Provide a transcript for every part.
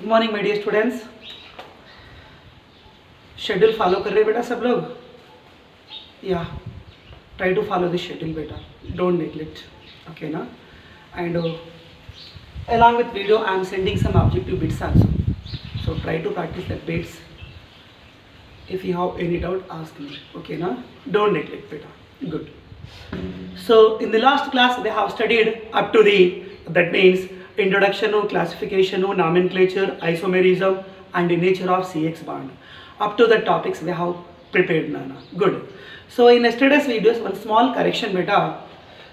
Morning my dear students. Schedule follow कर रहे बेटा सब लोग? या try to follow this schedule बेटा, डोंट नेग्लेक्ट, ओके ना? And along with video I am sending some objective bits also, so try to practice that bits. If you have any doubt ask me, okay na? Don't neglect beta. Good. So in the last class we have studied up to the, that means introduction of classification of nomenclature, isomerism and the nature of CX bond. Up to the topics we have prepared nana. Good. So in yesterday's videos one small correction beta.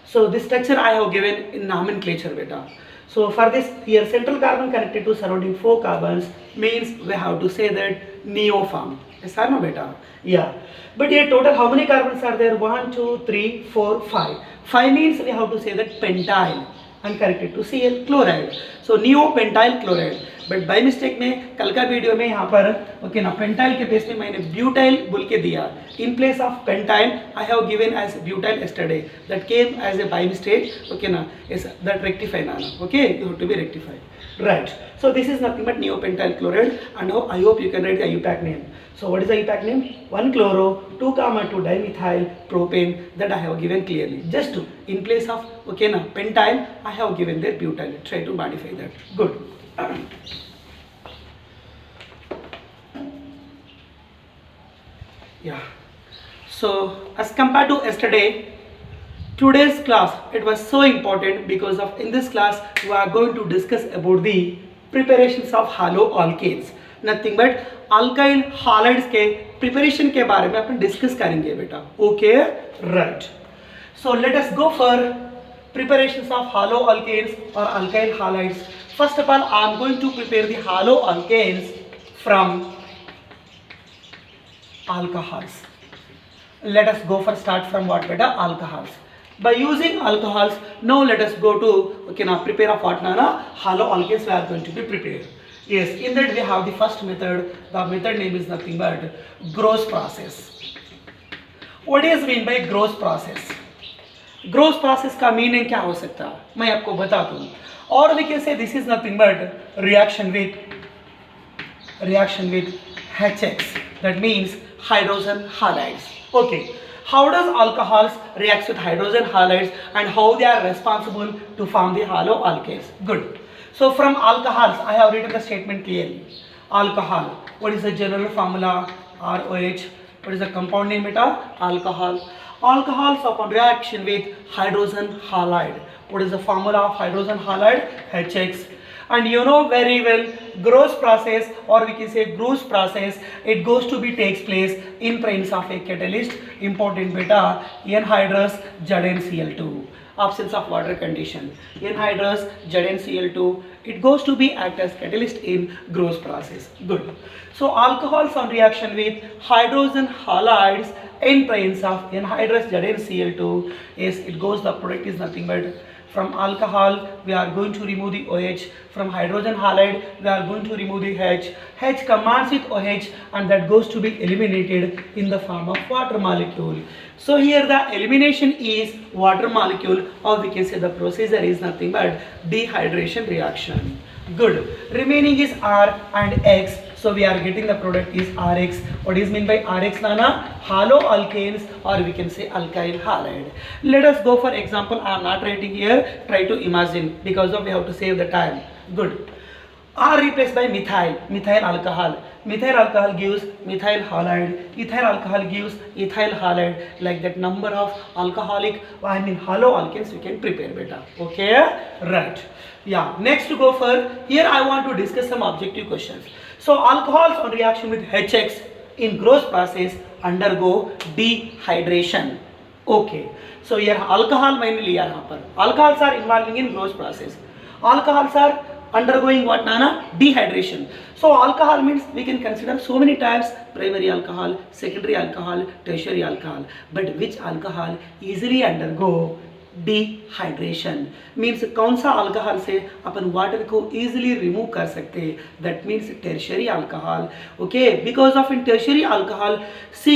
So this structure I have given in nomenclature beta. So for this here central carbon connected to surrounding 4 carbons means we have to say that neoform. Yes or no beta? Yeah. But here total how many carbons are there? 1, 2, 3, 4, 5. 5 means we have to say that pentyl and connected to Cl chloride. So neopentyl chloride. But by mistake में कल का video में यहाँ पर okay ना pentyl के base में मैंने ब्यूटाइल बोल के दिया. In place of pentyl I have given as butyl yesterday, that came as a by mistake, okay ना? इज दैट रेक्टिफाई नाना, okay? You have to be rectified, right? So this is nothing but neopentyl chloride, and I hope you can write the IUPAC name. So what is the IUPAC name? 1-chloro 2,2 dimethyl propane, that I have given clearly. Just to in place of okay na pentyl I have given there butyl. Try to modify that. Good. Yeah. So as compared to yesterday, today's class it was so important because of in this class we are going to discuss about the preparations of haloalkanes. Nothing but alkyl halides के preparation के बारे में अपन discuss करेंगे बेटा. Okay, right. So let us go for preparations of haloalkanes or alkyl halides. First of all, I am going to prepare the haloalkanes from alcohols. Let us go for start from what beta? Alcohols. By using alcohols, now let us go to okay now prepare of what nana? Haloalkanes we are going to be prepared. Yes, in that we have the first method. The method name is nothing but Gross process. What is mean by Gross process? Gross process का meaning क्या हो सकता है मैं आपको बता दूं. और we can say this is nothing but reaction with HX, that means hydrogen halides. Okay, how does alcohols react with hydrogen halides and how they are responsible to form the haloalkanes? Good. So from alcohols I have written the statement clearly. Alcohol, what is the general formula? ROH. What is the compound name beta? Alcohol. Alcohols upon reaction with hydrogen halide. What is the formula of hydrogen halide? HX. And you know very well Gross process, or we can say Gross process, it goes to be takes place in presence of a catalyst. Important beta, anhydrous ZnCl2. Absence of water condition. Anhydrous ZnCl2. It goes to be act as catalyst in Gross process. Good. So alcohols on reaction with hydrogen halides in presence of anhydrous ZnCl2. Yes, it goes. The product is nothing but from alcohol we are going to remove the OH. From hydrogen halide we are going to remove the H. H combines with OH and that goes to be eliminated in the form of water molecule. So here the elimination is water molecule, or we can say the procedure is nothing but dehydration reaction. Good. Remaining is R and X. So we are getting the product is RX. What is mean by RX nana? Haloalkanes, or we can say alkyl halide. Let us go for example. I am not writing here. Try to imagine because of we have to save the time. Good. R replaced by methyl alcohol. Methyl alcohol gives methyl halide. Ethyl alcohol gives ethyl halide. Like that number of alcoholic, I mean haloalkanes we can prepare beta. Okay, right. Yeah. Next to go for here I want to discuss some objective questions. So alcohols on reaction with HX in Gross process undergo dehydration. Okay. So here alcohol मैंने लिया यहाँ पर. Alcohols are involving in Gross process. Alcohols are undergoing what nana? Dehydration. So alcohol means we can consider so many types: primary alcohol, secondary alcohol, tertiary alcohol. But which alcohol easily undergo dehydration means कौन सा alcohol से अपन water को easily remove कर सकते हैं, that means tertiary alcohol. Okay, because of in tertiary alcohol C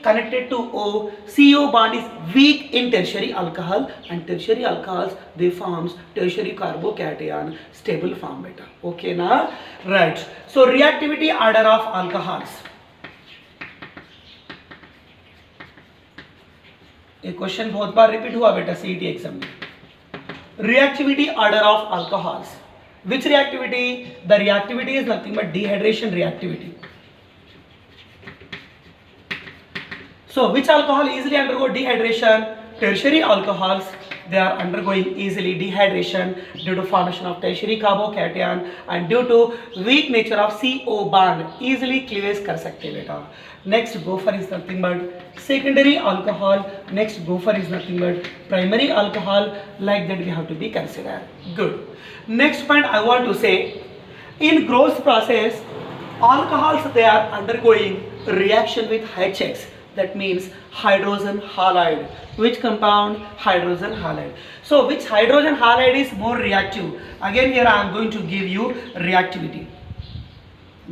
connected to O, CO bond is weak in tertiary alcohol, and tertiary alcohols they forms tertiary carbocation stable form beta. Okay na, right. So reactivity order of alcohols. एक question बहुत बार repeat हुआ बेटा CET exam में. Reactivity order of alcohols. Which reactivity? The reactivity is nothing but dehydration reactivity. So which alcohol easily undergo dehydration? Tertiary alcohols, they are undergoing easily dehydration due to formation of tertiary carbocation and due to weak nature of CO bond easily cleavage कर सकते बेटा. Next gopher is nothing but secondary alcohol. Next gopher is nothing but primary alcohol. Like that we have to be considered. Good. Next point I want to say, in Gross process, alcohols they are undergoing reaction with HX. That means hydrogen halide. Which compound? Hydrogen halide. So which hydrogen halide is more reactive? Again here I am going to give you reactivity.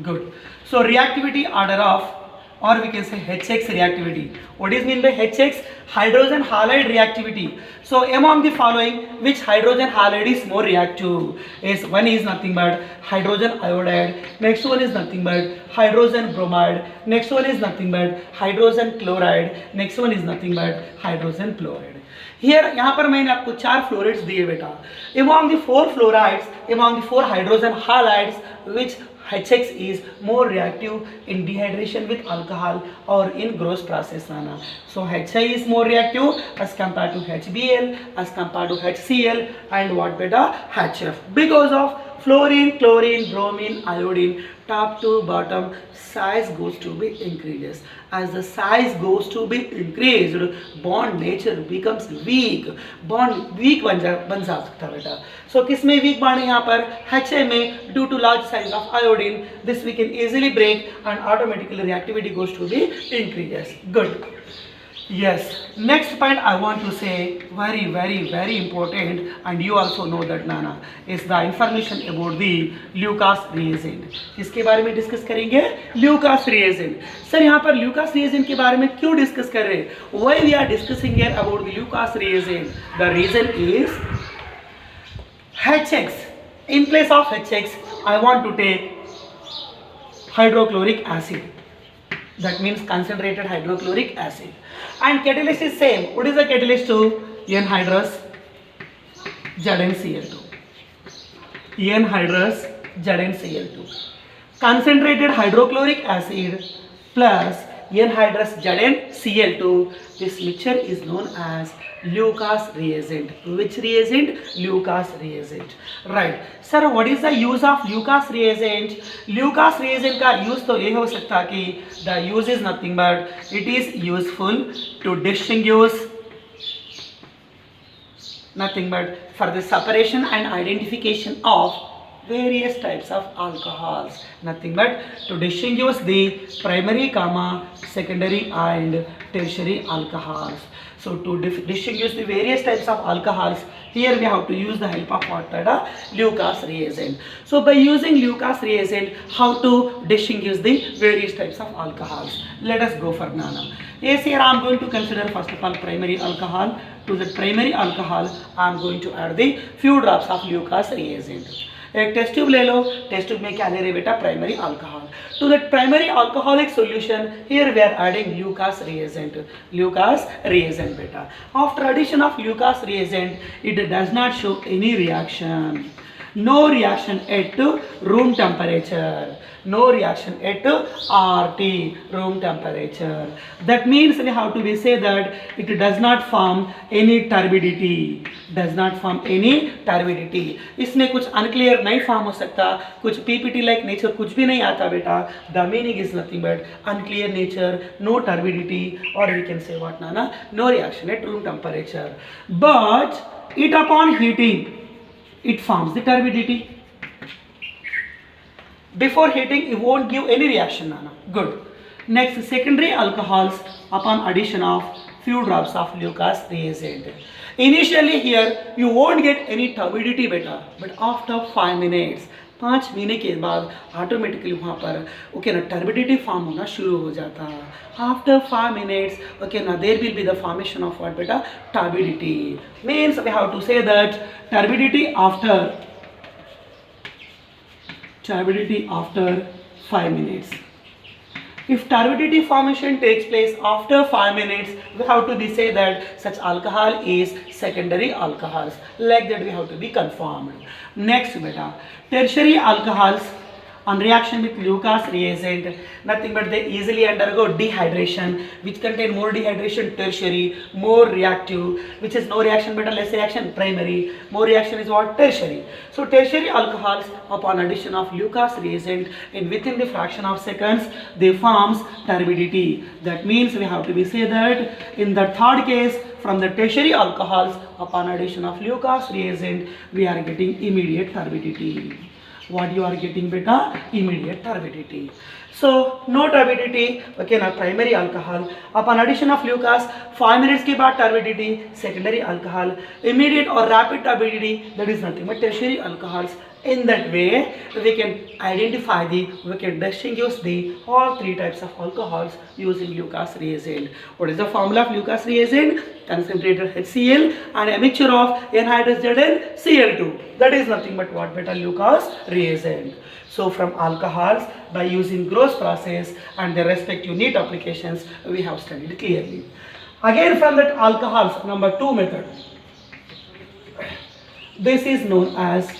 Good. So reactivity order of, or we can say HX reactivity. What is mean by HX? Hydrogen halide reactivity. So among the following, which hydrogen halide is more reactive? Is one is nothing but hydrogen iodide. Next one is nothing but hydrogen bromide. Next one is nothing but hydrogen chloride. Next one is nothing but hydrogen fluoride. Here यहाँ पर मैंने आपको 4 fluorides दिए बेटा. Among the 4 fluorides, among the 4 hydrogen halides, which HX is more reactive in dehydration with alcohol or in Gross process nana. So HI is more reactive as compared to HBl, as compared to HCl, and what beta? HF. Because of fluorine, chlorine, bromine, iodine, top to bottom size goes to be increases. As the size goes to be increased, bond nature becomes weak. Bond weak बन सकता है बेटा. So किस में weak bond है यहाँ पर? HA में, due to large size of iodine, this we can easily break and automatically reactivity goes to be increases. Good. Yes. Next point I want to say, very important, and you also know that Nana, is the information about the Lucas reagent. किसके बारे में discuss करेंगे? Lucas reagent. Sir यहाँ पर Lucas reagent के बारे में क्यों डिस्कस कर रहे हैं? Why we are discussing here about the Lucas reagent? The reason is HX. In place of HX, I want to take hydrochloric acid. That means concentrated hydrochloric acid. And catalyst is same. What is the catalyst to? Anhydrous ZnCl2. Anhydrous ZnCl2. Concentrated hydrochloric acid plus anhydrous ZnCl2. This mixture is known as Lucas reagent. Which reagent? Lucas reagent. Right. Sir, what is the use of Lucas reagent? Lucas reagent का use तो ये हो सकता कि the use is nothing but it is useful to distinguish nothing but for the separation and identification of various types of alcohols. Nothing but to distinguish the primary, secondary and tertiary alcohols. So to distinguish the various types of alcohols, here we have to use the help of what? Lucas reagent. So by using Lucas reagent, how to distinguish the various types of alcohols? Let us go for Nana. Yes, here I am going to consider first of all primary alcohol. To the primary alcohol, I am going to add the few drops of Lucas reagent. एक test tube ले लो. Test tube में क्या ले रहे बेटा? Primary alcohol. To that primary alcoholic solution here we are adding Lucas reagent. Lucas reagent बेटा. After addition of Lucas reagent, it does not show any reaction. No reaction at room temperature. No reaction at RT, room temperature. That means we have to be say that it does not form any turbidity. Does not form any turbidity. इसमें कुछ unclear नहीं form हो सकता. कुछ PPT like nature कुछ भी नहीं आता बेटा. The meaning is nothing but unclear nature, no turbidity, or we can say what Nana? No reaction at room temperature. But it upon heating, it forms the turbidity. Before heating, it won't give any reaction, Nana. Good. Next, secondary alcohols upon addition of few drops of Lucas reagent. Initially here you won't get any turbidity beta, but after 5 minutes 5 महीने के बाद automatically वहाँ पर okay ना turbidity form होना शुरू हो जाता है. आफ्टर 5 मिनट्स ओके ना there will be the formation of what बेटा turbidity. Means we have to say that turbidity after 5 minutes. If turbidity formation takes place after 5 minutes, we have to be say that such alcohol is secondary alcohols. Like that we have to be confirmed. Next beta, tertiary alcohols on reaction with Lucas reagent, nothing but they easily undergo dehydration, which contain more dehydration tertiary, more reactive, which is no reaction beta less reaction primary, more reaction is what tertiary. So tertiary alcohols upon addition of Lucas reagent in within the fraction of seconds they forms turbidity. That means we have to be say that in the third case from the tertiary alcohols upon addition of Lucas reagent we are getting immediate turbidity. What you are getting beta? Immediate turbidity. So no turbidity okay na primary alcohol upon addition of Lucas 5 minutes के बाद turbidity secondary alcohol, immediate or rapid turbidity that is nothing but tertiary alcohols. In that way we can distinguish the all three types of alcohols using Lucas reagent. What is the formula of Lucas reagent? Concentrated HCl and a mixture of anhydrous Zn Cl2. That is nothing but what beta Lucas reagent. So from alcohols by using Gross process and their respective neat applications we have studied clearly. Again from that alcohols number 2 method. This is known as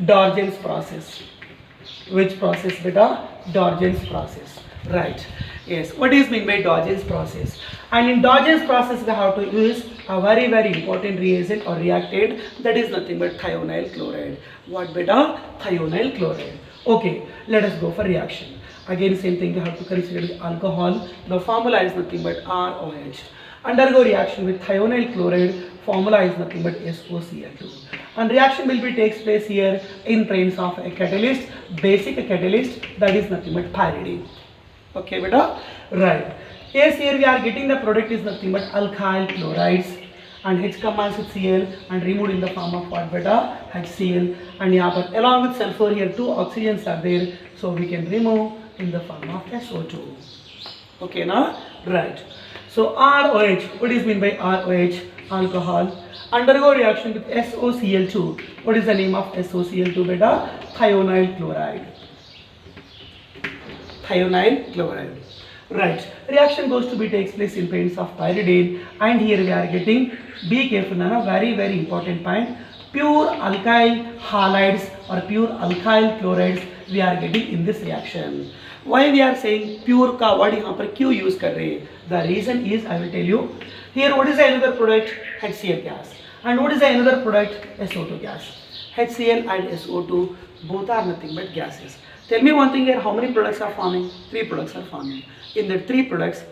D'Orgen's process. Which process beta? D'Orgen's process. Right. Yes. What is meant by D'Orgen's process? And in D'Orgen's process we have to use a very important reagent or reactant that is nothing but thionyl chloride. What beta? Thionyl chloride. Okay. Let us go for reaction. Again same thing we have to consider the alcohol. The formula is nothing but ROH. Undergo reaction with thionyl chloride. Formula is nothing but SOCl2. And reaction will be takes place here in presence of a catalyst, basic catalyst that is nothing but pyridine. Okay beta? Right. Yes, here we are getting the product is nothing but alkyl chlorides and H combines with Cl and removed in the form of what beta? HCl, and यहाँ पर along with sulfur here 2 oxygens are there, so we can remove in the form of SO2. Okay now? Right. So ROH, what is meant by ROH? Alcohol. Undergo reaction with SOCl2. What is the name of SOCl2 beta? Thionyl chloride. Thionyl chloride. Right. Reaction goes to be takes place in presence of pyridine, and here we are getting, be careful now, very important point, pure alkyl halides or pure alkyl chlorides we are getting in this reaction. Why we are saying pure का word यहाँ पर क्यों use कर रहे हैं? The reason is I will tell you. Here what is another product? HCl gas. And what is another product? SO2 gas. HCl and SO2 both are nothing but gases. Tell me one thing here, how many products are forming? 3 products are forming. In the 3 products,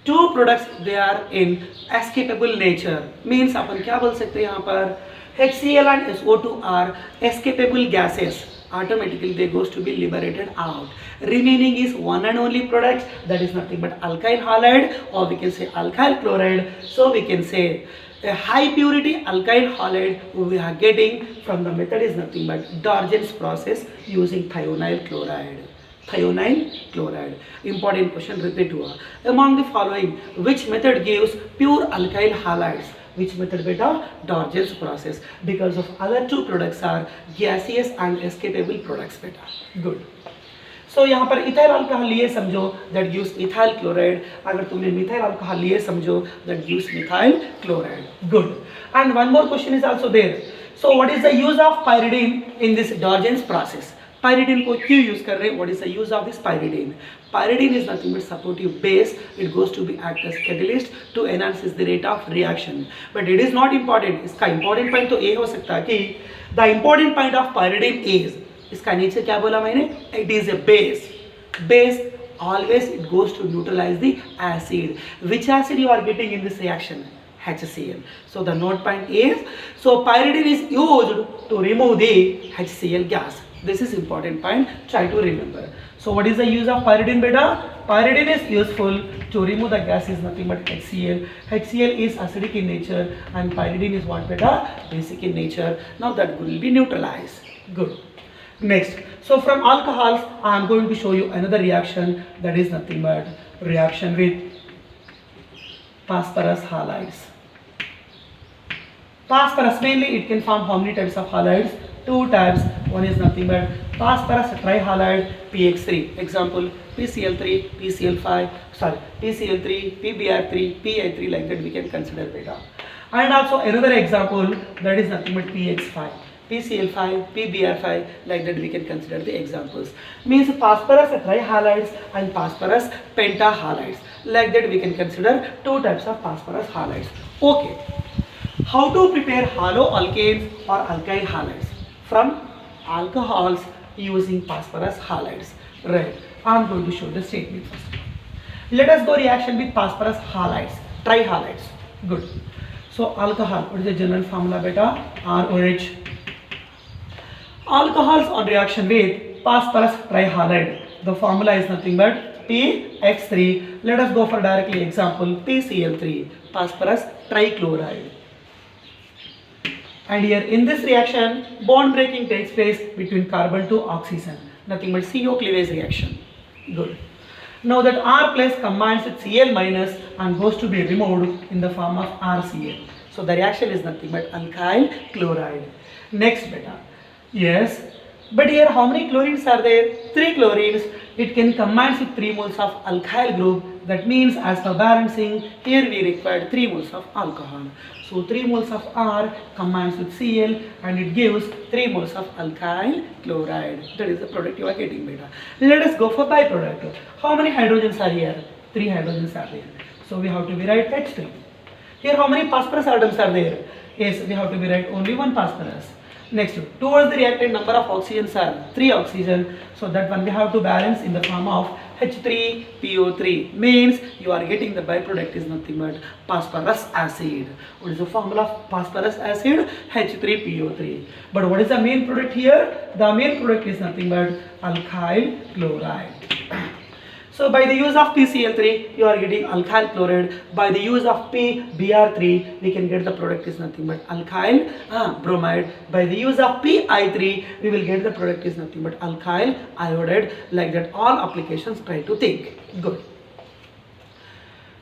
2 products they are in escapable nature. Means अपन क्या बोल सकते हैं यहाँ पर? HCl and SO2 are escapable gases. Automatically they goes to be liberated out. Remaining is one and only product, that is nothing but alkyl halide, or we can say alkyl chloride. So we can say a high purity alkyl halide we are getting from the method is nothing but D'Orgen's process using thionyl chloride. Thionyl chloride. Important question repeat हुआ. Among the following, which method gives pure alkyl halides? Which method beta? D'Orgen's process. Because of other 2 products are gaseous and escapable products beta. Good. So यहाँ पर ethyl alcohol लिए समझो that gives ethyl chloride. अगर तुमने methyl alcohol लिए समझो that gives methyl chloride. Good. And one more question is also there. So what is the use of pyridine in this D'Orgen's process? Pyridine को क्यों use कर रहे हैं? What is the use of this pyridine? Pyridine is nothing but supportive base. It goes to be act as catalyst to enhance the rate of reaction. But it is not important. इसका important point तो ये हो सकता है कि the important point of pyridine is, इसका nature क्या बोला मैंने? It is a base. Base always it goes to neutralize the acid. Which acid you are getting in this reaction? HCl. So the note point is, so pyridine is used to remove the HCl gas. This is important point, try to remember. So what is the use of pyridine beta? Pyridine is useful to remove the gas is nothing but HCl. HCl is acidic in nature and pyridine is what beta? Basic in nature. Now that will be neutralized. Good. Next, so from alcohols I am going to show you another reaction, that is nothing but reaction with phosphorus halides. Phosphorus mainly it can form how many types of halides? Two types. One is nothing but phosphorus trihalide PX3. Example PCl3, PCl5, sorry PCl3, PBr3, PI3, like that we can consider beta. And also another example, that is nothing but PX5. PCl5, PBr5, like that we can consider the examples. Means phosphorus trihalides and phosphorus pentahalides. Like that we can consider two types of phosphorus halides. Okay. How to prepare haloalkanes or alkyl halides? From alcohols using phosphorus halides. Right. I am going to show the statement first. Let us go reaction with phosphorus halides, trihalides. Good. So alcohol, what is the general formula beta? ROH. Alcohols on reaction with phosphorus trihalide. The formula is nothing but PX3. Let us go for directly example PCl3, phosphorus trichloride. And here in this reaction, bond breaking takes place between carbon to oxygen. Nothing but CO cleavage reaction. Good. Now that R plus combines with Cl minus and goes to be removed in the form of RCl. So the reaction is nothing but alkyl chloride. Next beta. Yes, but here how many chlorines are there? 3 chlorines. It can combine with 3 moles of alkyl group. That means as per balancing, here we required 3 moles of alcohol. So 3 moles of R combines with Cl and it gives 3 moles of alkyl chloride. That is the product you are getting beta. Let us go for byproduct. How many hydrogens are here? 3 hydrogens are there. So we have to be write H3. Here how many phosphorus atoms are there? Yes, we have to be write only 1 phosphorus. Next, towards the reactant number of oxygens are 3 oxygen. So that one we have to balance in the form of H3PO3. Means you are getting the byproduct is nothing but phosphorus acid. What is the formula of phosphorus acid? H3PO3. But what is the main product here? The main product is nothing but alkyl chloride. So by the use of PCl3, you are getting alkyl chloride. By the use of PBr3, we can get the product is nothing but alkyl bromide. By the use of PI3, we will get the product is nothing but alkyl iodide. Like that, all applications try to think. Good.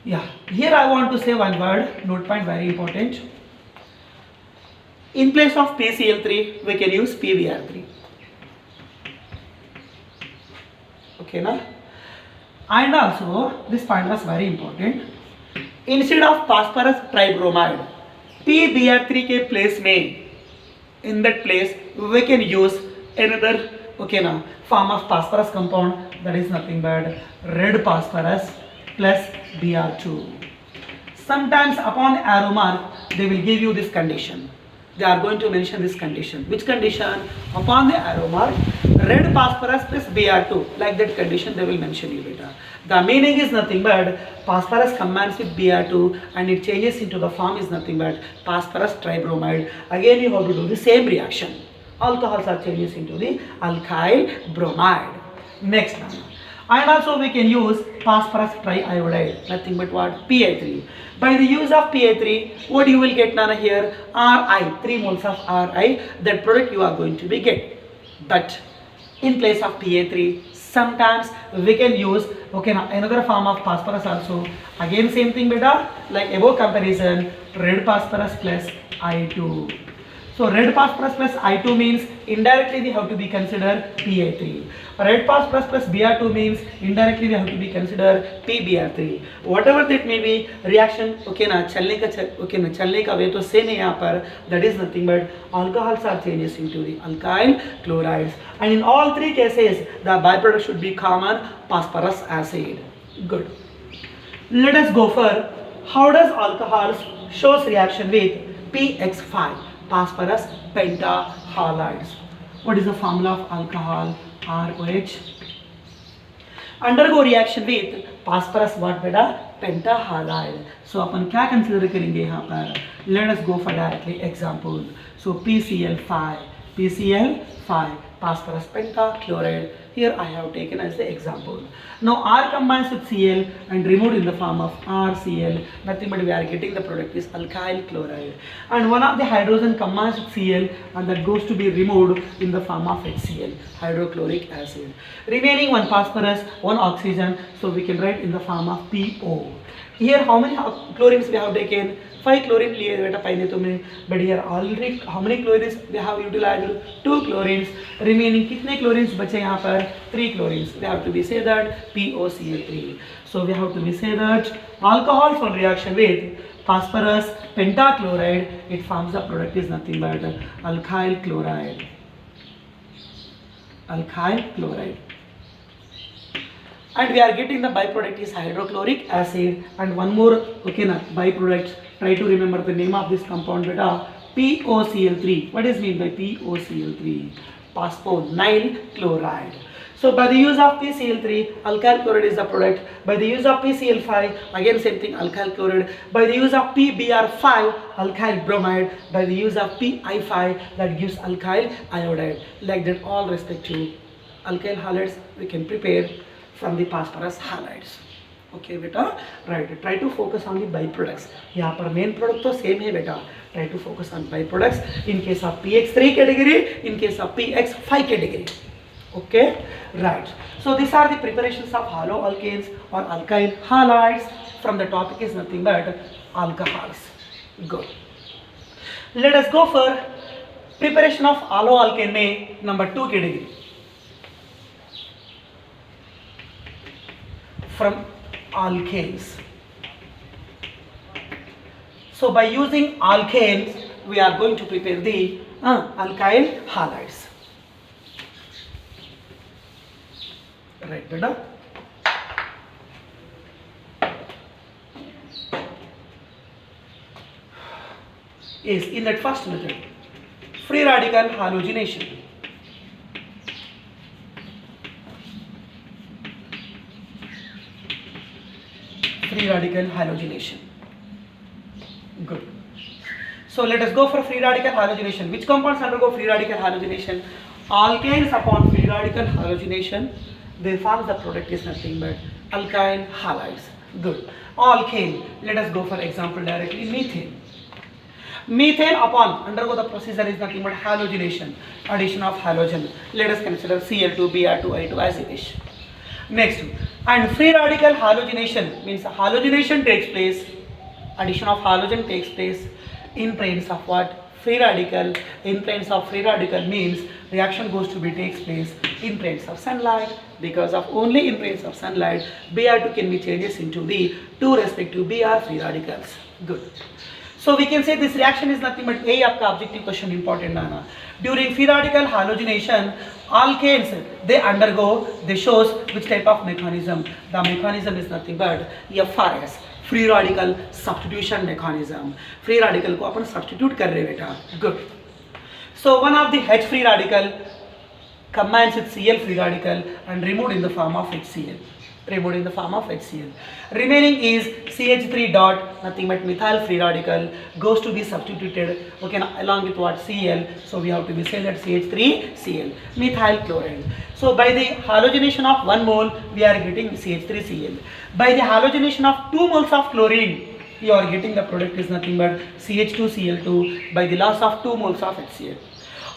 Yeah. Here I want to say one word. Note point very important. In place of PCl3, we can use PBr3. Okay, na? And also, this point was very important. Instead of phosphorus tribromide, PBr3 के place में, in that place, we can use another form of phosphorus compound, that is nothing but red phosphorus plus Br2. Sometimes upon the arrow mark, they will give you this condition. They are going to mention this condition. Which condition? Upon the arrow mark, red phosphorus plus Br2. Like that condition they will mention you beta. The meaning is nothing but phosphorus combines with Br2 and it changes into the form is nothing but phosphorus tribromide. Again you have to do the same reaction. Alcohols are changes into the alkyl bromide. Next one. And also we can use phosphorus triiodide, nothing but what? Pi3. By the use of Pi3, what you will get Nana here? Ri, 3 moles of Ri, that product you are going to be get. But in place of Pi3, sometimes we can use another form of phosphorus also. Again same thing beta, like above comparison, red phosphorus plus I2. So red phosphorus plus I2 means indirectly we have to be consider Pi3. Red phosphorus plus Br2 means indirectly we have to be consider PBr3. Whatever that may be, reaction चलने का वे तो same है यहाँ पर. That is nothing but alcohols are changes into the alkyl chlorides. And in all 3 cases, the byproduct should be common phosphorus acid. Good. Let us go for how does alcohols shows reaction with PX5. Phosphorus pentahalides. What is the formula of alcohol? ROH. Undergo reaction with phosphorus what beta? Pentahalide. So अपन क्या consider करेंगे यहाँ पर? Let us go for directly example. So PCl5. phosphorus pentachloride. Here I have taken as the example. Now R combines with Cl and removed in the form of RCl. Nothing but we are getting the product is alkyl chloride. And one of the hydrogen combines with Cl and that goes to be removed in the form of HCl, hydrochloric acid. Remaining one phosphorus, one oxygen, so we can write in the form of PO. Here how many chlorines we have taken? 5 chlorine लिए बेटा पहले तुम्हें, but here already how many chlorines we have utilized? 2 chlorines. Remaining कितने chlorines बचे यहाँ पर? 3 chlorines. We have to be say that POCl3. So we have to be say that alcohols on reaction with phosphorus pentachloride, it forms the product is nothing but alkyl chloride. Alkyl chloride. And we are getting the byproduct is hydrochloric acid. And one more, okay na, byproduct. Try to remember the name of this compound beta, POCl3. What is mean by POCl3? Phosphonyl chloride. So by the use of PCl3, alkyl chloride is the product. By the use of PCl5, again same thing, alkyl chloride. By the use of PBr5, alkyl bromide. By the use of PI5, that gives alkyl iodide. Like that, all respective alkyl halides we can prepare from the phosphorus halides. Okay beta, right, try to focus on the byproducts. यहाँ पर main product तो same है बेटा. Try to focus on byproducts in case of PX3 category, in case of PX5 category. Okay, right. So these are the preparations of haloalkanes or alkyl halides. From the topic is nothing but alcohols. Good. Let us go for preparation of haloalkane में number 2 category. From alkanes. So by using alkanes, we are going to prepare the alkyl halides. Right, beta. Is in that first method, free radical halogenation. Free radical halogenation. Good. So let us go for free radical halogenation. Which compounds undergo free radical halogenation? Alkanes upon free radical halogenation, they form the product is nothing but alkyl halides. Good. Alkane. Let us go for example directly. Methane. Methane upon undergo the procedure is nothing but halogenation. Addition of halogen. Let us consider Cl2, Br2, I2 as it is. Next, and free radical halogenation means halogenation takes place, addition of halogen takes place in presence of what? Free radical. In presence of free radical means reaction goes to be takes place in presence of sunlight. Because of only in presence of sunlight, Br2 can be changes into the 2 respective Br free radicals. Good. So we can say this reaction is nothing but A आपका objective question important आना. During free radical halogenation, alkanes they shows which type of mechanism. The mechanism is nothing but FRS, free radical substitution mechanism. Free radical को अपन substitute कर रहे बेटा. Good. So one of the H free radical combines with Cl free radical and removed in the form of HCl. Removed in the form of HCl. Remaining is CH3 dot, nothing but methyl free radical goes to be substituted, okay, along with what? Cl. So we have to be say that CH3Cl, methyl chloride. So by the halogenation of 1 mole, we are getting CH3Cl. By the halogenation of 2 moles of chlorine, you are getting the product is nothing but CH2Cl2 by the loss of 2 moles of HCl.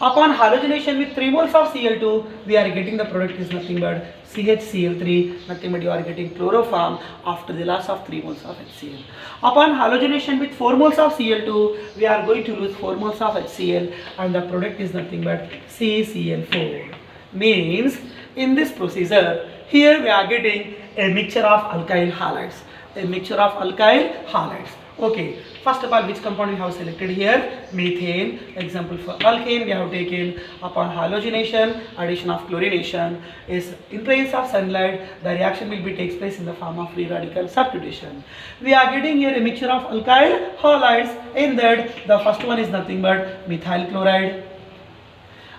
Upon halogenation with 3 moles of Cl2, we are getting the product is nothing but CHCl3, nothing but you are getting chloroform after the loss of 3 moles of HCl. Upon halogenation with 4 moles of Cl2, we are going to lose 4 moles of HCl and the product is nothing but CCl4. Means in this procedure, here we are getting a mixture of alkyl halides. A mixture of alkyl halides. Okay, first of all, which compound we have selected here? Methane. Example for alkane we have taken. Upon halogenation, addition of chlorination is in presence of sunlight, the reaction will be takes place in the form of free radical substitution. We are getting here a mixture of alkyl halides. In that, the first one is nothing but methyl chloride,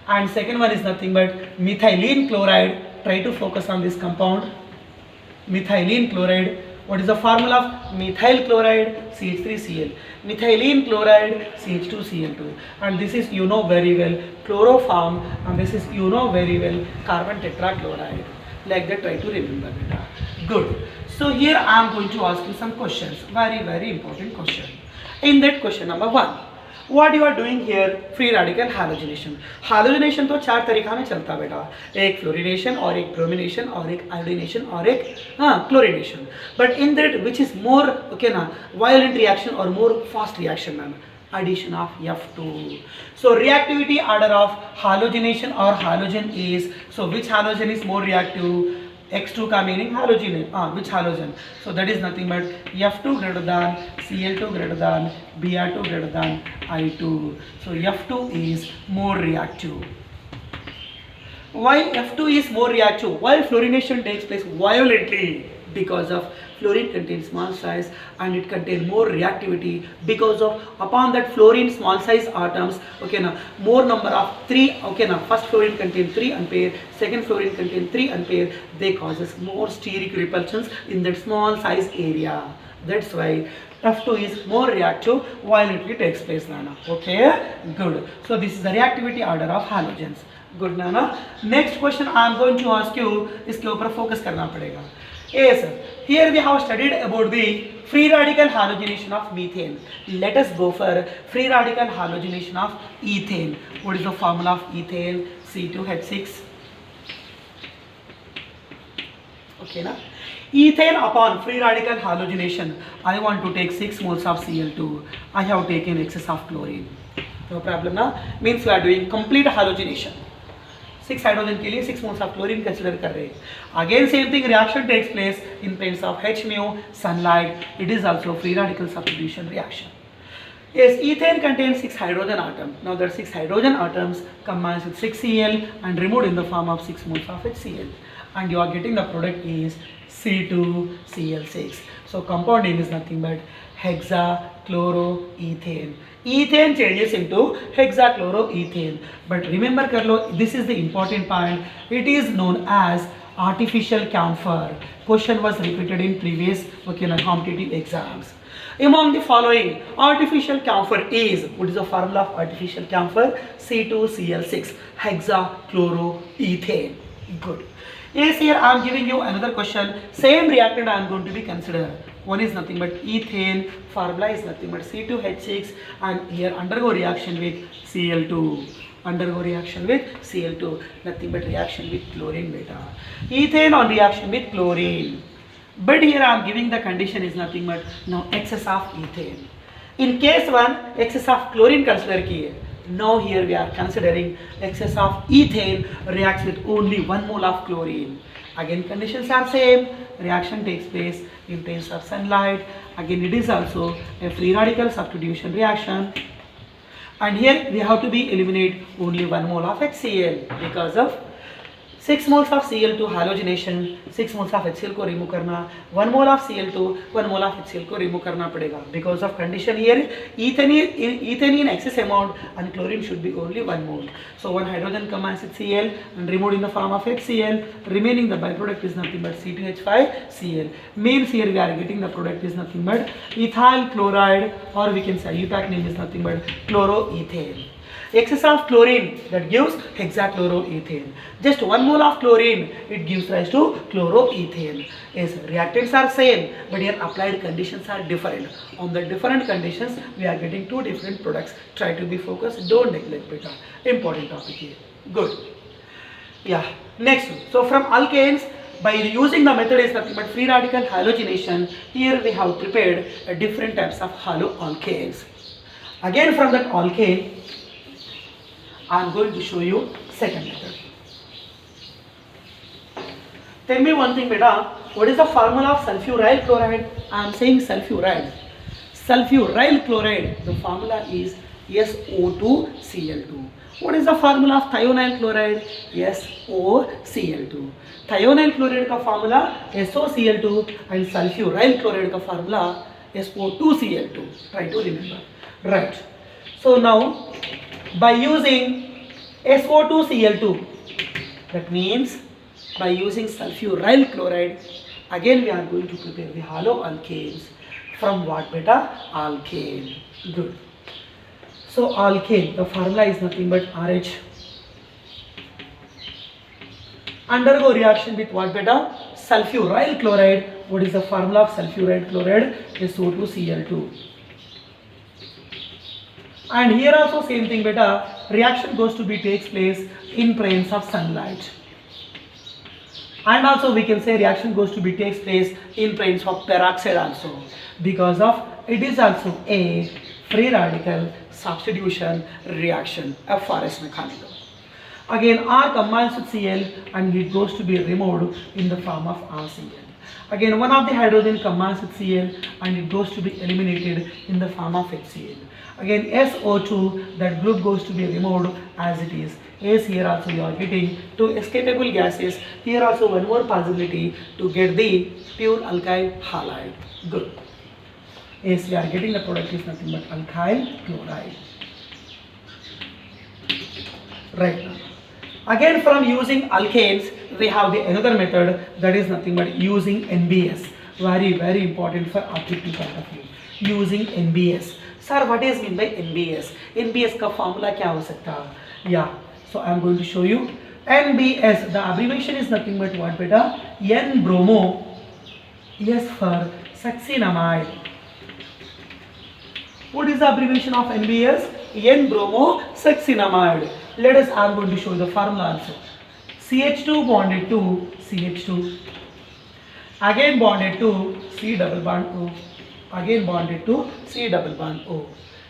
and second one is nothing but methylene chloride. Try to focus on this compound, methylene chloride. What is the formula of methyl chloride? CH3Cl. Methylene chloride, CH2Cl2. And this is, you know very well, chloroform, and this is, you know very well, carbon tetrachloride. Like that, try to remember beta. Good. So here I am going to ask you some questions. Very, very important question. In that question number 1, what you are doing here? Free radical halogenation. Halogenation तो 4 तरीका में चलता है बेटा, एक fluorination और एक bromination और एक iodination और एक chlorination. But in that which is more okay ना violent reaction or more fast reaction man? Addition of F2. So reactivity order of halogenation or halogen is, so which halogen is more reactive? X2 का meaning halogen, which halogen? So that is nothing but F2 greater than Cl2 greater than Br2 greater than I2. So F2 is more reactive. Why F2 is more reactive? Why fluorination takes place violently? Because of fluorine contains small size and it contains more reactivity, because of upon that fluorine small size atoms, okay now, more number of 3, okay now, first fluorine contains 3 unpair, second fluorine contains 3 unpair, they causes more steric repulsions in that small size area. That's why F2 is more reactive, violently takes place, Nana. Okay, good. So this is the reactivity order of halogens. Good, Nana. Next question I am going to ask you, इसके ऊपर focus करना पड़ेगा. Yes, here we have studied about the free radical halogenation of methane. Let us go for free radical halogenation of ethane. What is the formula of ethane? C2H6. Okay, na? Ethane upon free radical halogenation, I want to take 6 moles of Cl2. I have taken excess of chlorine. No problem, na? Means we are doing complete halogenation. 6 hydrogen के लिए 6 moles of chlorine consider कर रहे हैं. Again same thing, reaction takes place in presence of H mu, sunlight. It is also free radical substitution reaction. Yes, ethane contains 6 hydrogen atoms. Now there are 6 hydrogen atoms combined with 6 Cl and removed in the form of 6 moles of HCl. And you are getting the product is C2Cl6. So compound name is nothing but hexachloroethane. Ethane changes into hexachloroethane. But remember Karlo, this is the important point. It is known as artificial camphor. Question was repeated in previous competitive exams. Among the following, artificial camphor is, what is the formula of artificial camphor? C2Cl6, hexachloroethane. Good. Yes, here I am giving you another question. Same reactant I am going to be considered. One is nothing but ethane, formula is nothing but C2H6, and here undergo reaction with Cl2. Undergo reaction with Cl2, nothing but reaction with chlorine beta. Ethane on reaction with chlorine. But here I am giving the condition is nothing but now excess of ethane. In case 1, excess of chlorine consider kiye. Now here we are considering excess of ethane reacts with only 1 mole of chlorine. Again conditions are same, reaction takes place in presence of sunlight. Again it is also a free radical substitution reaction. And here we have to be eliminate only 1 mole of HCl because of 6 moles of Cl2 halogenation, 6 moles of HCl को remove करना, 1 mole of Cl2, 1 mole of HCl को remove करना पड़ेगा. Because of condition here, ethane in excess amount and chlorine should be only 1 mole. So 1 hydrogen combines with Cl and removed in the form of HCl. Remaining the byproduct is nothing but C2H5Cl. Means here we are getting the product is nothing but ethyl chloride, or we can say IUPAC name is nothing but chloroethane. Excess of chlorine, that gives hexachloroethane. Just 1 mole of chlorine, it gives rise to chloroethane. Yes, reactants are same, but here applied conditions are different. On the different conditions, we are getting 2 different products. Try to be focused, don't neglect beta. Important topic here. Good. Yeah. Next, so from alkanes, by using the method is nothing but free radical halogenation. Here we have prepared different types of haloalkanes. Again from that alkane, I am going to show you second method. Tell me one thing beta, what is the formula of sulfuryl chloride? I am saying sulfuryl. Sulfuryl chloride, the formula is SO2Cl2. What is the formula of thionyl chloride? SOCl2. Thionyl chloride का formula SOCl2 and sulfuryl chloride का formula SO2Cl2. Try to remember. Right. So now, by using SO2Cl2, that means by using sulfuryl chloride, Again we are going to prepare the haloalkanes from what beta? Alkane. Good. So alkane, the formula is nothing but RH. Undergo reaction with what beta? Sulfuryl chloride. What is the formula of sulfuryl chloride? SO2Cl2. And here also same thing beta. Reaction goes to be takes place in presence of sunlight. And also we can say reaction goes to be takes place in presence of peroxide also, because of it is also a free radical substitution reaction, FRS mechanism. Again R combines with Cl and it goes to be removed in the form of RCl. Again one of the hydrogen combines with Cl and it goes to be eliminated in the form of HCl. Again SO2, that group goes to be removed as it is. As here also you are getting two escapable gases. Here also one more possibility to get the pure alkyl halide. Good. As we are getting the product is nothing but alkyl chloride. Right now. Again from using alkanes we have the another method, that is nothing but using NBS. Very important for objective point of view. Using NBS. Sir, what is mean by NBS? NBS का formula क्या हो सकता है? Yeah. So I am going to show you. NBS, the abbreviation is nothing but what beta? N-bromo. Yes, for succinamide. What is the abbreviation of NBS? N-bromo succinamide. Let us, I am going to show you the formula also. CH2 bonded to CH2. Again bonded to C double bond O. Again bonded to C double bond O.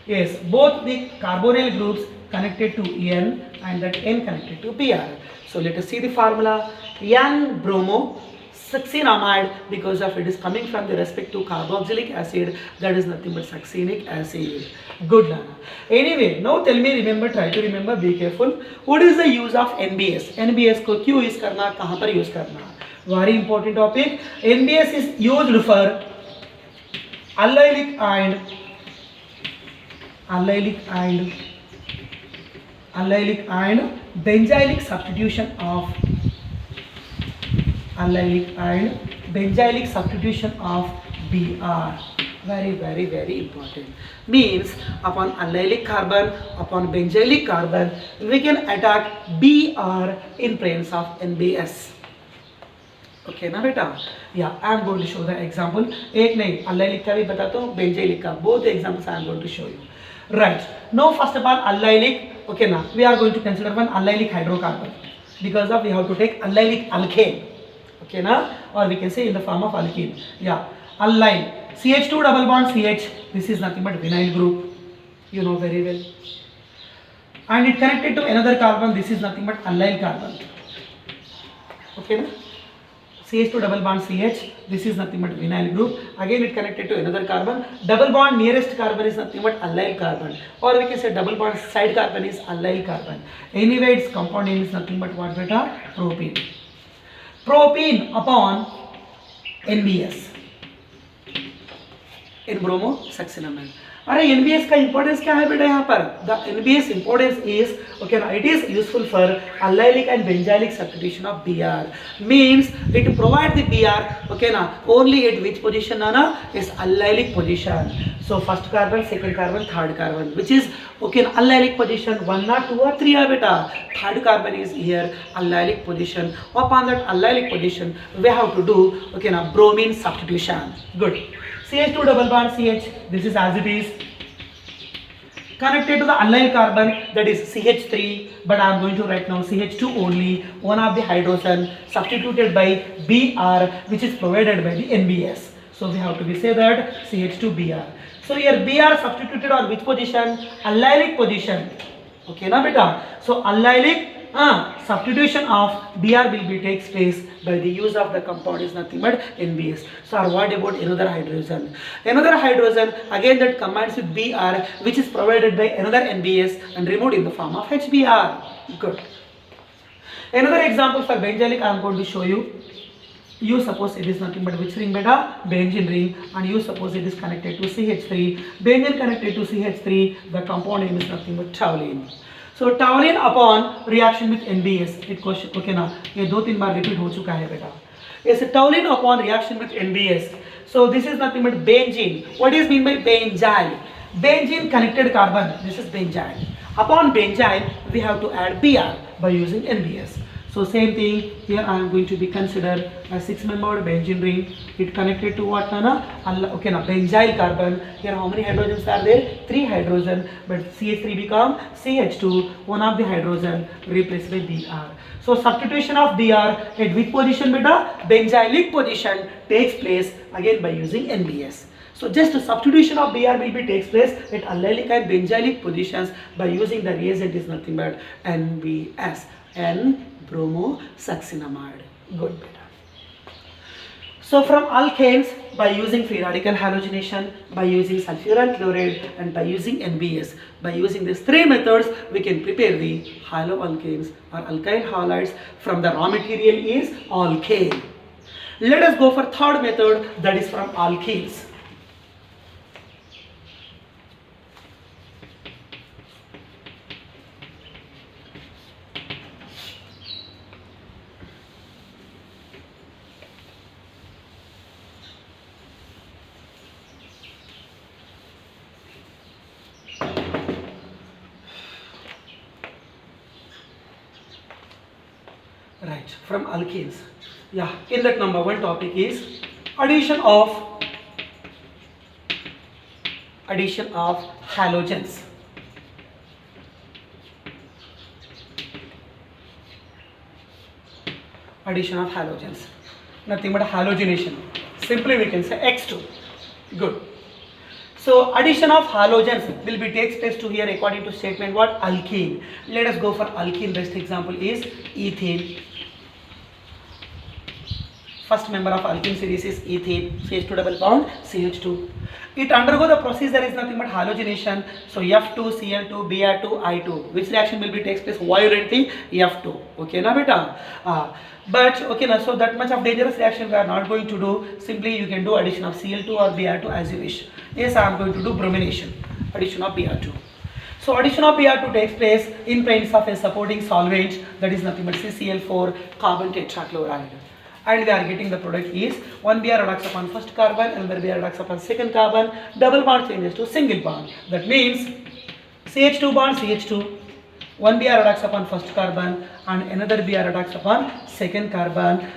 Yes, both the carbonyl groups connected to N and that N connected to Br. So let us see the formula. N-bromo succinamide, because of it is coming from the respective carboxylic acid, that is nothing but succinic acid. Good Lana. Anyway, now tell me, remember, try to remember, be careful. What is the use of NBS? NBS को क्यों use करना, कहाँ पर use करना? Very important topic. NBS is used for allylic and benzylic substitution of Br. Very important. Means upon allylic carbon, upon benzylic carbon, we can attack Br in presence of NBS. Okay ना बेटा? Yeah, I am going to show the example. एक नहीं, allylic का भी बताता हूँ, benzylic का. Both examples I am going to show you. Right. Now first of all allylic. Okay now we are going to consider one allylic hydrocarbon, because of we have to take allylic alkane. Okay now, or we can say in the form of alkene. Yeah, allyl. CH2 double bond CH. This is nothing but vinyl group. You know very well. And it connected to another carbon. This is nothing but allyl carbon. Okay now. CH2 double bond CH, this is nothing but vinyl group. Again it connected to another carbon. Double bond nearest carbon is nothing but allyl carbon, or we can say double bond side carbon is allyl carbon. Anyway its compound name is nothing but what beta? Propene. Propene upon NBS, N-bromo succinamide. अरे NBS का importance क्या है बेटा यहाँ पर? The NBS importance is, okay now it is useful for allylic and benzylic substitution of Br. Means it provide the Br, okay now only at which position na is allylic position. So first carbon, second carbon, third carbon, which is okay allylic position 1 or 2 or 3 are beta. Third carbon is here allylic position. Upon that allylic position we have to do okay now bromine substitution. Good. CH2 double bond CH, this is as it is. Connected to the allyl carbon, that is CH3, but I am going to write now CH2 only, one of the hydrogen substituted by Br, which is provided by the NBS. So we have to say that CH2Br. So here Br substituted on which position? Allylic position. Okay na beta? So allylic substitution of Br will be takes place by the use of the compound is nothing but NBS. So what about another hydrogen? Another hydrogen again that combines with Br, which is provided by another NBS and removed in the form of HBr. Good. Another example for benzylic I am going to show you. You suppose it is nothing but which ring beta? Benzene ring, and you suppose it is connected to CH3. Benzene connected to CH3, the compound name is nothing but toluene. So toluene upon reaction with NBS, it question okay ना ये 2-3 बार repeat हो चुका है बेटा. is a toluene upon reaction with NBS. So this is nothing but benzene. What is mean by benzyl? Benzene connected carbon. This is benzyl. Upon benzyl, we have to add Br by using NBS. So same thing here. I am going to be considered a 6-membered benzene ring. It connected to what, Nana? Okay, now benzyl carbon. Here how many hydrogens are there? 3 hydrogen. But CH3 become CH2. One of the hydrogen replaced by Br. So substitution of Br at which position, beta? Benzylic position takes place again by using NBS. So just the substitution of Br will be takes place at allylic and benzylic positions by using the reagent is nothing but NBS, N-bromosuccinamide. Good, beta. So from alkanes, by using free radical halogenation, by using sulfuryl chloride, and by using NBS, by using these 3 methods, we can prepare the haloalkanes or alkyl halides. From the raw material is alkane. Let us go for third method, that is from alkenes. Right, from alkenes. Yeah, in that number 1 topic is addition of halogens. Addition of halogens. Nothing but halogenation. Simply we can say X2. Good. So addition of halogens will be takes place to here according to statement what? Alkene. Let us go for alkene. Best example is ethane. First member of alkene series is ethane. CH2 double bond CH2. It undergo the procedure is nothing but halogenation. So F2, Cl2, Br2, I2. Which reaction will be takes place violently? F2. Okay, na beta. But okay, na, so that much of dangerous reaction we are not going to do. Simply you can do addition of Cl2 or Br2 as you wish. Yes, I am going to do bromination. Addition of Br2. So addition of Br2 takes place in presence of a supporting solvent, that is nothing but CCl4 carbon tetrachloride. And we are getting the product is one Br reducts upon first carbon, another Br reducts upon second carbon, double bond changes to single bond. That means CH2 bond CH2, one Br reducts upon first carbon and another Br reducts upon second carbon.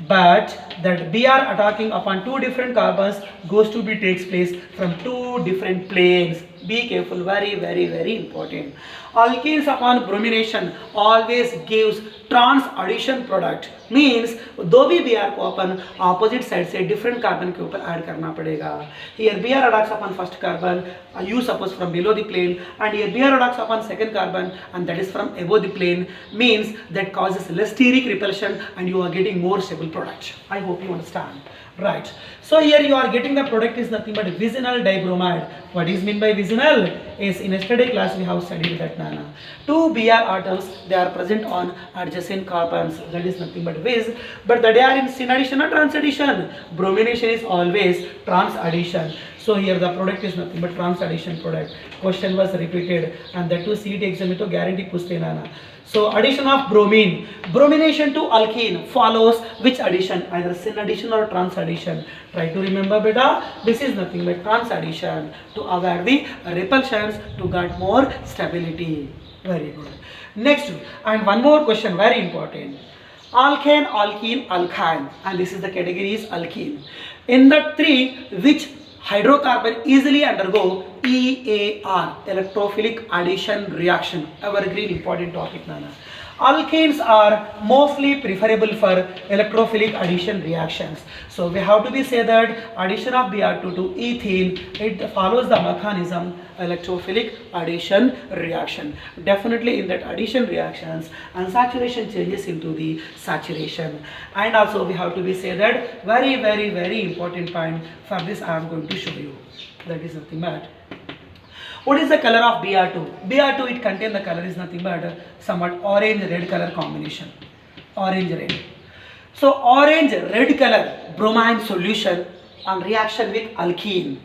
But that Br attacking upon 2 different carbons goes to be takes place from 2 different planes. Be careful, very important. Alkenes upon bromination always gives trans addition product. Means दो भी Br को अपन opposite side से different carbon के ऊपर add करना पड़ेगा. Here Br reducts upon first carbon, you suppose from below the plane, and here Br reducts upon second carbon, and that is from above the plane. Means that causes less steric repulsion, and you are getting more stable product. I hope you understand. Right. So here you are getting the product is nothing but vicinal dibromide. What is meant by vicinal? Is in yesterday class we have studied that, Nana. 2 Br atoms, they are present on adjacent carbons. That is nothing but vis. But that they are in syn addition or trans addition. Bromination is always trans addition. So here the product is nothing but trans addition product. Question was repeated, and that too CET exam to guarantee puste, Nana. So addition of bromine, bromination to alkene follows which addition? Either syn addition or trans addition. Try to remember, beta. This is nothing but trans addition to avoid the repulsions to get more stability. Very good. Next, and one more question, very important. Alkane, alkene, alkyne, and this is the category is alkene. In the 3, which hydrocarbon easily undergo EAR, electrophilic addition reaction? Evergreen important topic, Nana. Alkanes are mostly preferable for electrophilic addition reactions. So we have to be say that addition of Br2 to ethene, it follows the mechanism electrophilic addition reaction. Definitely in that addition reactions, unsaturation changes into the saturation. And also we have to be say that very important point. For this I am going to show you. That is nothing but, what is the color of Br2? Br2, it contains the color is nothing but somewhat orange-red color combination. Orange-red. So orange-red color bromine solution on reaction with alkene,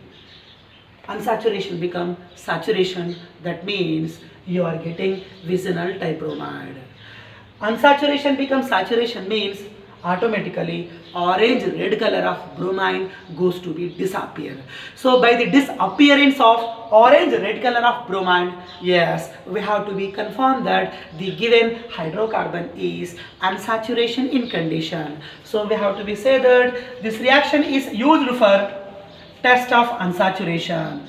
unsaturation become saturation. That means you are getting vicinal dibromide. Unsaturation becomes saturation means automatically orange red color of bromine goes to be disappear. So by the disappearance of orange red color of bromine, yes, we have to be confirmed that the given hydrocarbon is unsaturation in condition. So we have to be say that this reaction is used for test of unsaturation.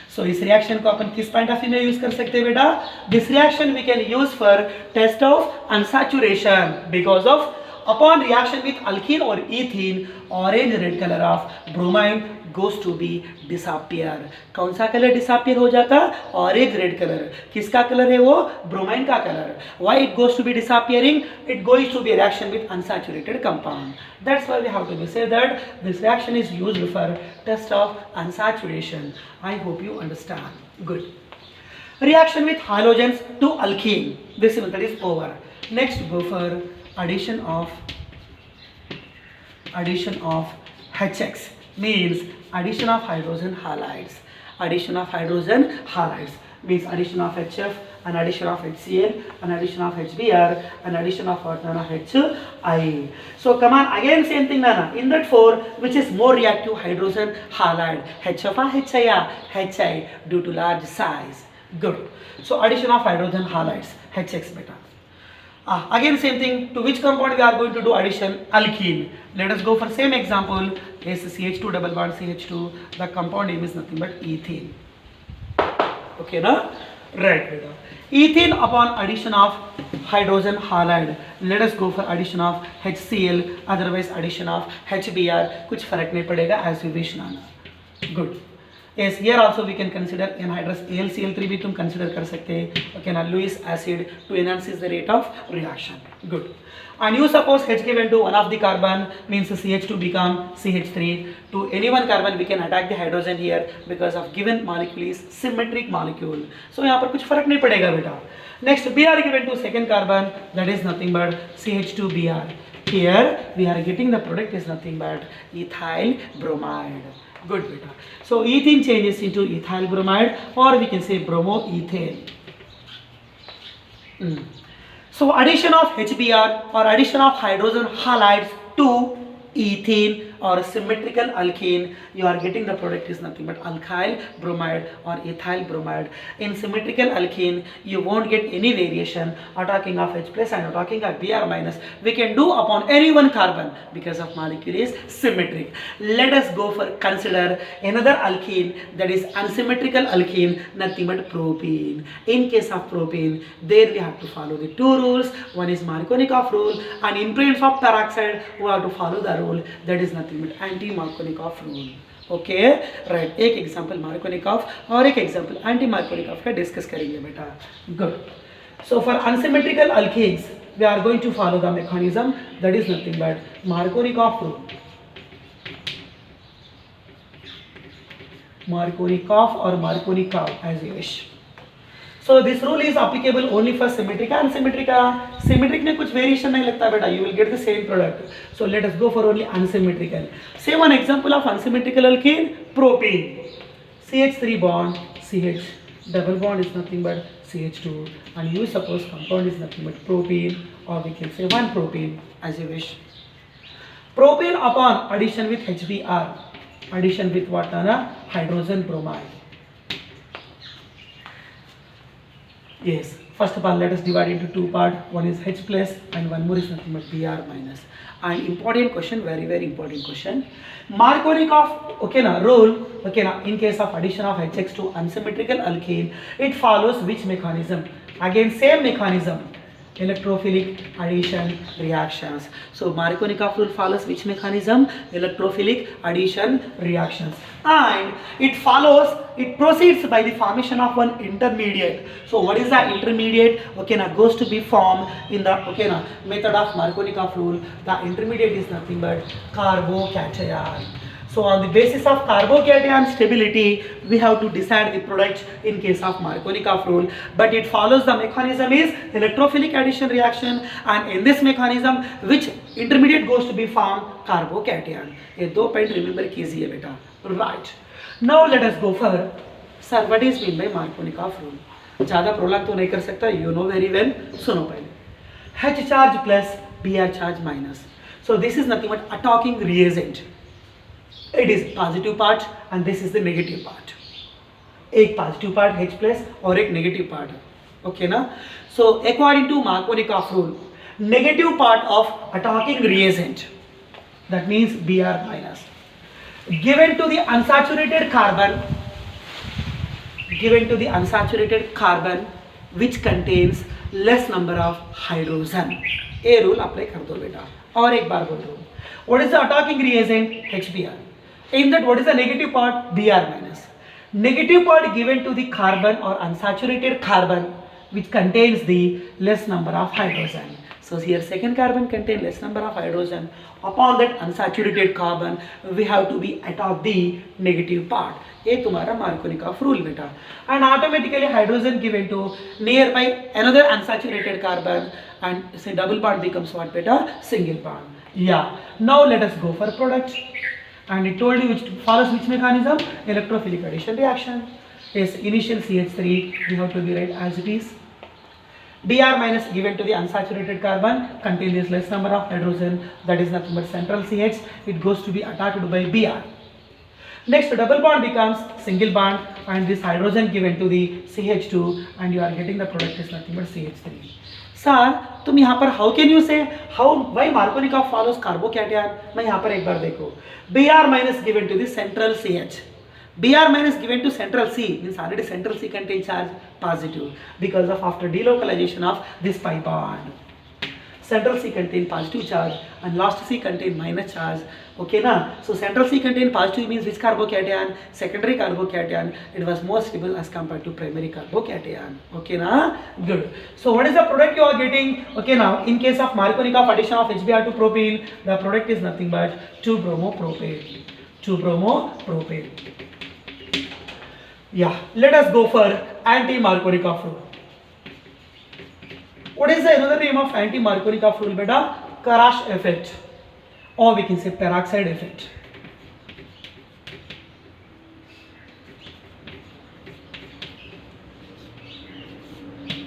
So इस reaction को अपन किस point of view में use कर सकते हैं बेटा? This reaction we can use for test of unsaturation because of upon reaction with alkene or ethene, orange red color of bromine goes to be disappear. कौन सा कलर disappear हो जाता? Orange red color. किसका colour है वो? Bromine का colour. Why it goes to be disappearing? It goes to be a reaction with unsaturated compound. That's why we have to say that this reaction is used for test of unsaturation. I hope you understand. Good. Reaction with halogens to alkene. This method is over. Next go for addition of HX means addition of hydrogen halides. Addition of hydrogen halides means addition of HF, an addition of HCl, an addition of HBr, an addition of HI. So come on, again same thing Nana. In that 4, which is more reactive hydrogen halide, HF or HI due to large size. Good. So addition of hydrogen halides, HX beta. Again same thing, to which compound we are going to do addition? Alkene. Let us go for same example. Yes, CH2 double bond CH2. The compound name is nothing but ethene. Okay, na? Right, beta. Ethene upon addition of hydrogen halide. Let us go for addition of HCl, otherwise addition of HBr. कुछ फर्क नहीं पड़ेगा, as you wish ना. Good. Yes, here also we can consider anhydrous AlCl3 भी तुम consider कर सकते हैं. Okay ना, Lewis acid to enhance the rate of reaction. Good. And you suppose H given to one of the carbon means CH2 become CH3. To any one carbon we can attack the hydrogen here because of given molecule is symmetric molecule. So यहाँ पर कुछ फर्क नहीं पड़ेगा बेटा. Next Br given to second carbon, that is nothing but CH2Br. Here we are getting the product is nothing but ethyl bromide. Good beta. So ethene changes into ethyl bromide, or we can say bromoethane. So addition of HBr or addition of hydrogen halides to ethene or symmetrical alkene, you are getting the product is nothing but alkyl bromide or ethyl bromide. In symmetrical alkene, you won't get any variation attacking of H plus and attacking of Br minus. We can do upon any one carbon because of molecule is symmetric. Let us go for consider another alkene, that is unsymmetrical alkene, nothing but propene. In case of propene, there we have to follow the 2 rules. One is Markovnikov rule, and in presence of peroxide we have to follow the rule, that is nothing but anti-Markovnikov rule. Okay, right. एक example Markovnikov और एक example anti-Markovnikov का discuss करेंगे बेटा. Good. So for unsymmetrical alkenes, we are going to follow the mechanism, that is nothing but Markovnikov rule. Markovnikov or Markovnikov as you wish. So this rule is applicable only for symmetric and symmetric. Symmetric में कुछ variation नहीं लगता बेटा. You will get the same product. So let us go for only unsymmetrical. Say one example of unsymmetrical alkene, propane. CH3 bond, CH. Double bond is nothing but CH2. And you suppose compound is nothing but propane, or we can say one propane as you wish. Propane upon addition with HBr. Addition with what? Hydrogen bromide. Yes, first of all let us divide into 2 parts. One is H plus and one more is nothing but Br minus. And important question, very important question. Markovnikov okay na rule, okay na, in case of addition of HX to unsymmetrical alkene, it follows which mechanism? Again same mechanism, electrophilic addition reactions. So Markovnikov rule follows which mechanism? Electrophilic addition reactions. And it proceeds by the formation of one intermediate. So what is the intermediate? Okay na, goes to be formed in the okay na method of Markovnikov rule. The intermediate is nothing but carbocation. So on the basis of carbocation stability, we have to decide the product in case of Markovnikov rule. But it follows the mechanism is electrophilic addition reaction, and in this mechanism, which intermediate goes to be formed? Carbocation. ये 2 point remember कीजिए बेटा. Right. Now let us go for sir. What is mean by Markovnikov rule? ज़्यादा prolong तो नहीं कर सकता. You know very well. सुनो पहले. H charge plus Br charge minus. So this is nothing but attacking reagent. It is positive part and this is the negative part. एक positive part H plus और एक negative part. Okay ना? So according to Markovnikov rule, negative part of attacking reagent, that means Br minus, given to the unsaturated carbon which contains less number of hydrogen. ये rule apply कर दो बेटा. और एक बार बोल दो. What is the attacking reagent? HBr. In that, what is the negative part? Br minus. Negative part given to the carbon or unsaturated carbon which contains the less number of hydrogen. So here second carbon contains less number of hydrogen. Upon that unsaturated carbon, we have to be attack the negative part. ये तुम्हारा Markovnikov rule बेटा. And automatically hydrogen given to nearby another unsaturated carbon, and say double bond becomes what beta? Single bond. Yeah. Now let us go for product. And it told you which follows which mechanism? Electrophilic addition reaction. Yes, initial CH3 we have to be write as it is. Br minus given to the unsaturated carbon contains less number of hydrogen, that is nothing but central CH. It goes to be attacked by Br. Next double bond becomes single bond and this hydrogen given to the CH2 and you are getting the product is nothing but CH3. Sir तुम यहाँ पर how can you से how why Markovnikov follows carbocation. मैं यहाँ पर एक बार देखो Br minus given to the central CH. Br minus given to central C means already central C contains charge positive because of after delocalization of this pi bond. Central C contain positive charge and last C contain minus charge. Okay na? So central C contain positive means which carbocation? Secondary carbocation. It was more stable as compared to primary carbocation. Okay na? Good. So what is the product you are getting? Okay now in case of Markovnikov addition of HBr to propene, the product is nothing but 2-bromopropane. 2-bromopropane. Yeah. Let us go for anti-Markovnikov rule. What is the another name of anti-Markovnikov rule beta? Karash effect, or we can say peroxide effect.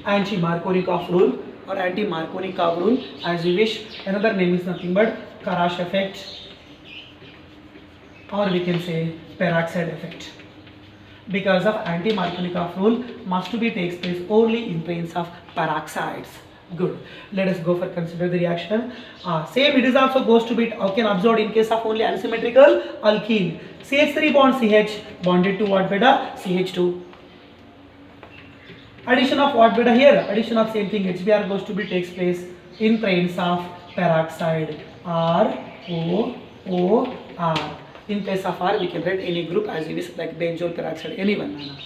Anti-Markovnikov rule or anti-Markovnikov rule as you wish. Another name is nothing but Karash effect, or we can say peroxide effect. Because of anti-Markovnikov rule must to be takes place only in presence of peroxides. Good. Let us go for consider the reaction. Same it is also goes to be can observed in case of only unsymmetrical alkene. CH3 bond CH bonded to what beta? CH2. Addition of what beta here? Addition of same thing HBr goes to be takes place in presence of peroxide. ROOR. In place of R, we can write any group as it is like benzoyl peroxide, anyone.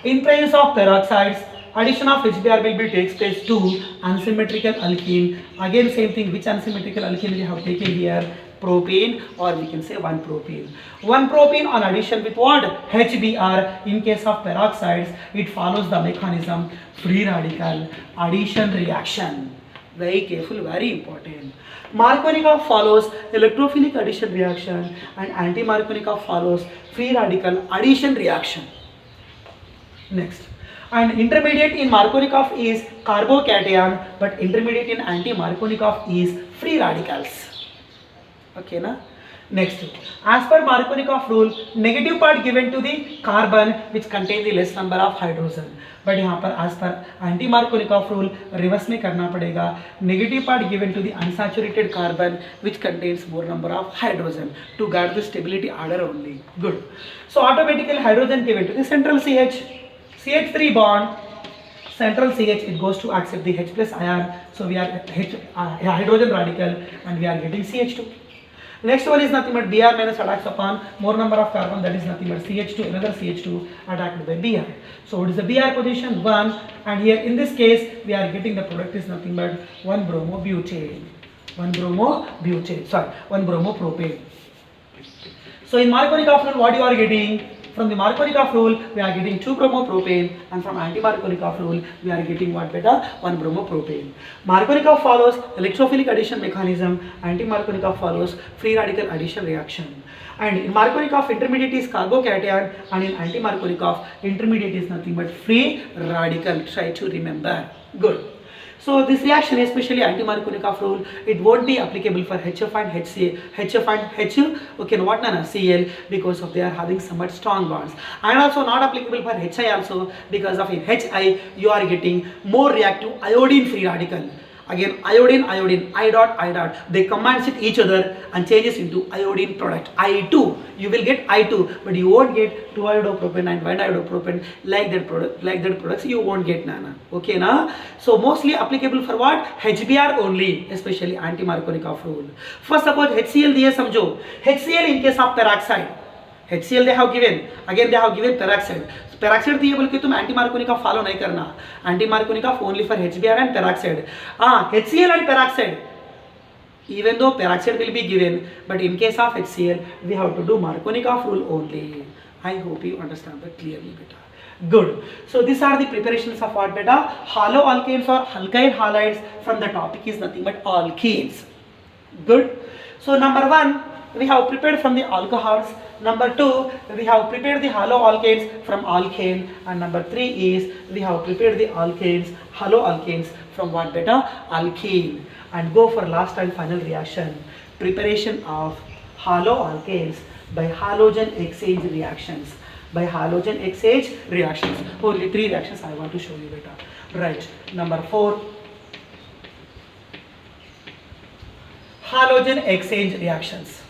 In presence of peroxides, addition of HBr will be takes place to unsymmetrical alkene. Again, same thing. Which unsymmetrical alkene we have taken here? Propane, or we can say 1-propene. 1-propene on addition with what? HBr. In case of peroxides, it follows the mechanism free radical addition reaction. Very careful, very important. Markovnikov follows electrophilic addition reaction and anti-Markovnikov follows free radical addition reaction. Next. And intermediate in Markovnikov is carbocation, but intermediate in anti-Markovnikov is free radicals. Okay na? Next. As per Markovnikov rule, negative part given to the carbon which contain the less number of hydrogen. But यहाँ पर as per anti-Markovnikov rule reverse में करना पड़ेगा. Negative part given to the unsaturated carbon which contains more number of hydrogen to guard the stability order only. Good. So automatically hydrogen given to the central CH. CH3 bond. Central CH it goes to accept the H plus ion. So we are hydrogen radical and we are getting CH2. Next one is nothing but Br minus attacks upon more number of carbon, that is nothing but CH2, another CH2 attacked by Br. So what is the Br position? 1, and here in this case we are getting the product is nothing but 1-bromobutane. 1-bromopropane. So in Markovnikov rule what you are getting? From the Markovnikov rule we are getting 2-bromopropane, and from anti-Markovnikov rule we are getting what beta? 1-bromopropane. Markovnikov follows electrophilic addition mechanism, anti-Markovnikov follows free radical addition reaction. And in Markovnikov intermediate is carbocation, and in anti-Markovnikov intermediate is nothing but free radical. Try to remember. Good. So this reaction, especially anti-Markovnikov rule, it won't be applicable for HF and HCl, HF and H, okay, what nana, Cl, because of they are having somewhat strong bonds, and also not applicable for Hi also, because of in Hi you are getting more reactive iodine free radical. Again, iodine, I dot, they combine with each other and changes into iodine product, I2. You will get I2, but you won't get 2-iodopropane and 1-iodopropane like that products you won't get nana. Okay na? So mostly applicable for what? HBr only, especially anti-Markovnikov rule. First suppose HCl diye samjho. HCl in case of peroxide. HCl they have given, again they have given peroxide. पेराक्साइड दिए बोल के तुम anti मार्कोनिका follow नहीं करना, anti Markovnikov only for HBr and peroxide. HCl and peroxide, even though peroxide will be given, but in case of HCl we have to do Markovnikov rule only. I hope you understand that clearly, beta. Good. So these are the preparations of what, beta? Haloalkanes or alkyl halides. From the topic is nothing but alkenes. Good. So number 1 we have prepared from the alcohols. Number 2, we have prepared the haloalkanes from alkane, and number 3 is we have prepared the alkanes, haloalkanes from what, beta? Alkene. And go for last and final reaction, preparation of haloalkanes by halogen exchange reactions. By halogen exchange reactions. Only 3 reactions I want to show you, beta. Right. Number 4, halogen exchange reactions.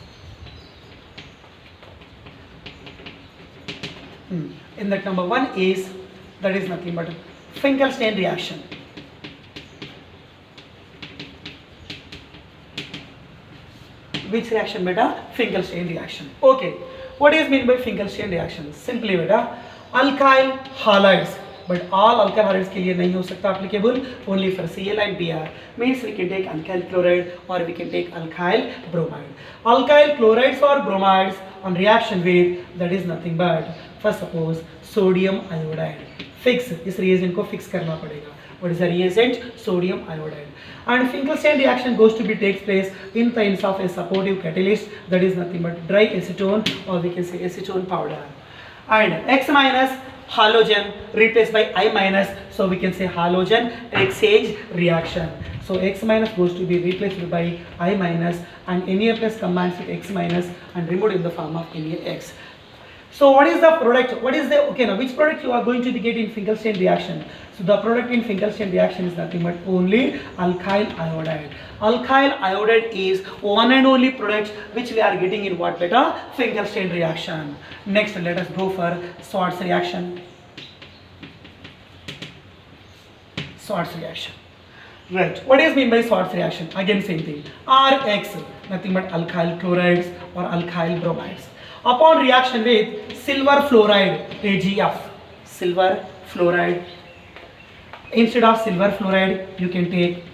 In that number 1 is, that is nothing but Finkelstein reaction. Which reaction, beta? Finkelstein reaction. Okay. What is meant by Finkelstein reaction? Simply, beta, alkyl halides. But all alkyl halides के लिए नहीं हो सकता applicable, only for Cl and Br. Means we can take alkyl chloride or we can take alkyl bromide. Alkyl chlorides or bromides on reaction with, that is nothing but, first suppose sodium iodide. Fix इस reagent को fix करना पड़ेगा. What is the reagent? Sodium iodide. And Finkelstein reaction goes to be takes place in presence of a supportive catalyst, that is nothing but dry acetone, or we can say acetone powder. And X minus halogen replaced by I minus, so we can say halogen exchange reaction. So X minus goes to be replaced by I minus, and Na plus combines with X minus and removed in the form of NaX. So what is the product? What is the, okay, now which product you are going to be getting in Finkelstein reaction? So the product in Finkelstein reaction is nothing but only alkyl iodide. Alkyl iodide is one and only product which we are getting in what, beta? Finkelstein reaction. Next, let us go for Swartz reaction. Swartz reaction. Right. What is mean by Swartz reaction? Again, same thing. Rx, nothing but alkyl chlorides or alkyl bromides. Upon reaction with silver fluoride, AgF, silver fluoride. Instead of silver fluoride, you can take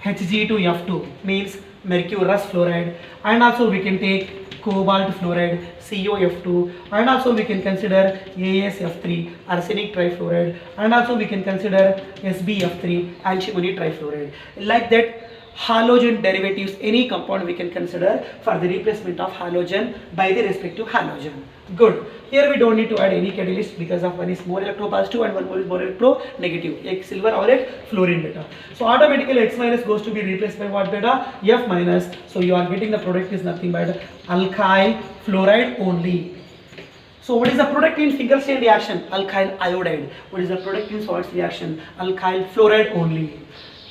Hg2F2, means mercurous fluoride, and also we can take cobalt fluoride, COF2, and also we can consider AsF3, arsenic trifluoride, and also we can consider SbF3, antimony trifluoride. Like that, halogen derivatives, any compound we can consider for the replacement of halogen by the respective halogen. Good. Here we don't need to add any catalyst because of one is more electropositive and one is more electronegative. Ek silver or ek fluorine, beta. So automatically X minus goes to be replaced by what, beta? F minus. So you are getting the product is nothing but alkyl fluoride only. So what is the product in Finkelstein reaction? Alkyl iodide. What is the product in Swartz reaction? Alkyl fluoride only.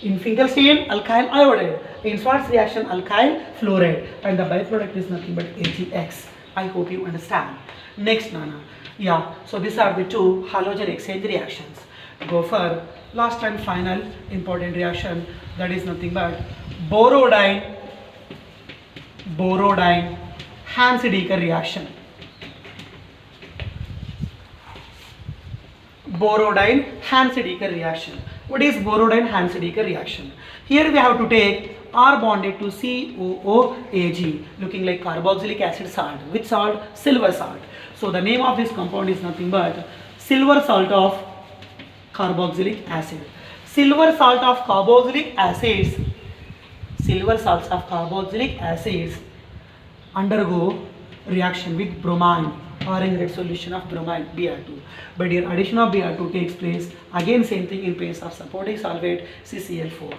In Finkelstein, alkyl iodide. In Swartz reaction, alkyl fluoride. And the byproduct is nothing but AgX. I hope you understand. Next, Nana. Yeah, so these are the two halogen exchange reactions. Go for last and final important reaction, that is nothing but borodine Hansen-Decker reaction. Borodine Hansen-Decker reaction. What is borodine Hansen-Decker reaction? Here we have to take R bonded to COOAg, looking like carboxylic acid salt. Which salt? Silver salt. So the name of this compound is nothing but silver salt of carboxylic acid. Silver salt of carboxylic acids. Silver salts of carboxylic acids undergo reaction with bromine. orange red solution of bromide Br2. But here addition of Br2 takes place, again same thing in place of supporting solvent CCl4.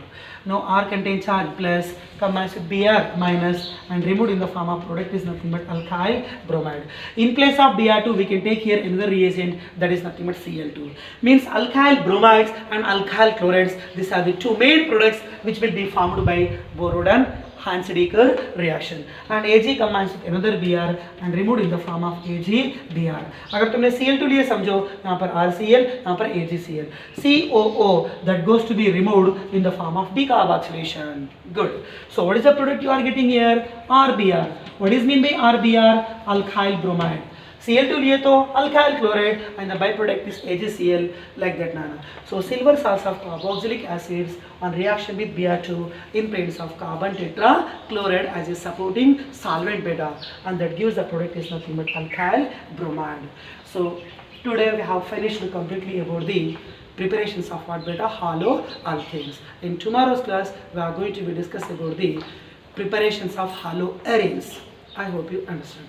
Now R contains charge plus combines with Br minus and removed in the form of product is nothing but alkyl bromide. In place of Br2 we can take here another reagent that is nothing but Cl2. Means alkyl bromides and alkyl chlorides, these are the two main products which will be formed by Borodin Hansadeker reaction, and Ag combines with another Br and removed in the form of AgBr. अगर तुमने Cl2 लिए समझो, यहाँ पर RCl, यहाँ पर AgCl, COO that goes to be removed in the form of decarboxylation. Good. So what is the product you are getting here? RBr. What is mean by RBr? Alkyl bromide. Cl2 लिए तो alkyl chloride and the byproduct is AgCl, like that nana. So silver salts of carboxylic acids on reaction with Br2 in presence of carbon tetrachloride as a supporting solvent beta, and that gives the product is nothing but alkyl bromide. So today we have finished completely about the preparations of what beta haloalkanes. In tomorrow's class we are going to be discussing about the preparations of haloarenes. I hope you understand.